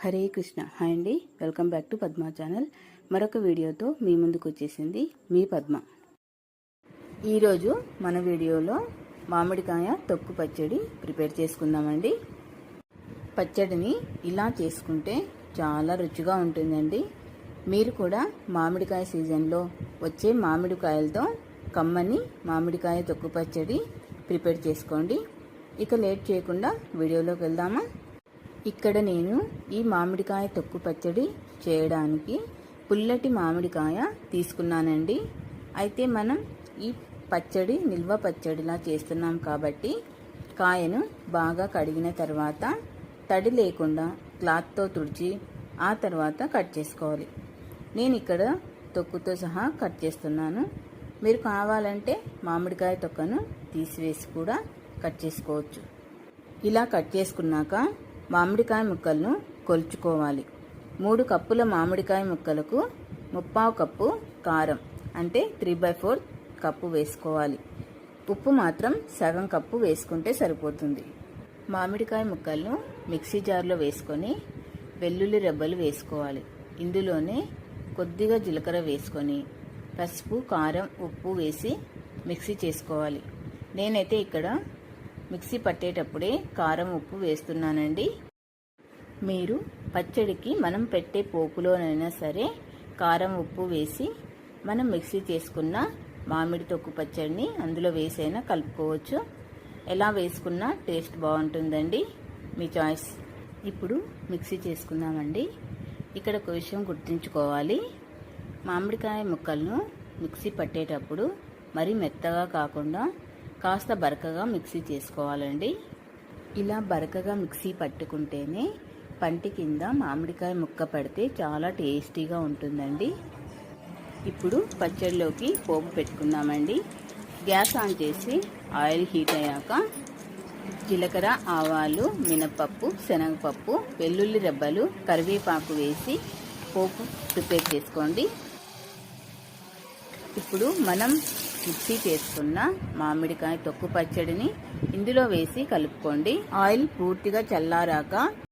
Hare Krishna. Hi అండి, welcome back to Padma channel. మరొక వీడియోతో మీ ముందుకు వచ్చేసింది మీ పద్మ. ఈరోజు మన వీడియోలో మామిడికాయ తొక్కు పచ్చడి ప్రిపేర్ చేసుకుందామండి. పచ్చడిని ఇలా చేసుకుంటే చాలా రుచిగా ఉంటుందండి. మీరు కూడా మామిడికాయ సీజన్లో వచ్చే మామిడికాయలతో కమ్మని మామిడికాయ తొక్కు పచ్చడి ప్రిపేర్ చేసుకోండి. ఇక లేట్ చేయకుండా వీడియోలోకి వెళ్దామా. ఇక్కడ నేను ఈ మామిడికాయ తొక్కు పచ్చడి చేయడానికి పుల్లటి మామిడికాయ తీసుకున్నానండి. అయితే మనం ఈ పచ్చడి నిల్వ పచ్చడిలా చేస్తున్నాం కాబట్టి కాయను బాగా కడిగిన తర్వాత తడి లేకుండా క్లాత్తో తుడిచి ఆ తర్వాత కట్ చేసుకోవాలి. నేను ఇక్కడ తొక్కుతో సహా కట్ చేస్తున్నాను. మీరు కావాలంటే మామిడికాయ తొక్కను తీసివేసి కూడా కట్ చేసుకోవచ్చు. ఇలా కట్ చేసుకున్నాక మామిడికాయ ముక్కలను కొలుచుకోవాలి. 3 కప్పుల మామిడికాయ ముక్కలకు 3/4 కప్పు కారం అంటే 3/4 కప్పు వేసుకోవాలి. ఉప్పు మాత్రం సగం కప్పు వేసుకుంటే సరిపోతుంది. మామిడికాయ ముక్కలను మిక్సీ జార్లో వేసుకొని వెల్లుల్లి రెబ్బలు వేసుకోవాలి. ఇందులోనే కొద్దిగా జీలకర్ర వేసుకొని పసుపు, కారం, ఉప్పు వేసి మిక్సీ చేసుకోవాలి. నేనైతే ఇక్కడ మిక్సీ పట్టేటప్పుడే కారం, ఉప్పు వేస్తున్నానండి. మీరు పచ్చడికి మనం పెట్టే పోపులోనైనా సరే కారం, ఉప్పు వేసి మనం మిక్సీ చేసుకున్న మామిడి తొక్కు పచ్చడిని అందులో వేసైనా కలుపుకోవచ్చు. ఎలా వేసుకున్నా టేస్ట్ బాగుంటుందండి, మీ చాయిస్. ఇప్పుడు మిక్సీ చేసుకుందామండి. ఇక్కడ ఒక విషయం గుర్తుంచుకోవాలి. మామిడికాయ ముక్కలను మిక్సీ పట్టేటప్పుడు మరీ మెత్తగా కాకుండా కాస్త బరకగా మిక్సీ చేసుకోవాలండి. ఇలా బరకగా మిక్సీ పట్టుకుంటేనే పంటి కింద మామిడికాయ ముక్క పడితే చాలా టేస్టీగా ఉంటుందండి. ఇప్పుడు పచ్చడిలోకి పోపు పెట్టుకుందామండి. గ్యాస్ ఆన్ చేసి ఆయిల్ హీట్ అయ్యాక జీలకర్ర, ఆవాలు, మినపప్పు, శనగపప్పు, వెల్లుల్లి రెబ్బలు, కరివేపాకు వేసి పోపు ప్రిపేర్ చేసుకోండి. ఇప్పుడు మనం మిక్సీ చేసుకున్న మామిడికాయ తొక్కు పచ్చడిని ఇందులో వేసి కలుపుకోండి. ఆయిల్ పూర్తిగా చల్లారాక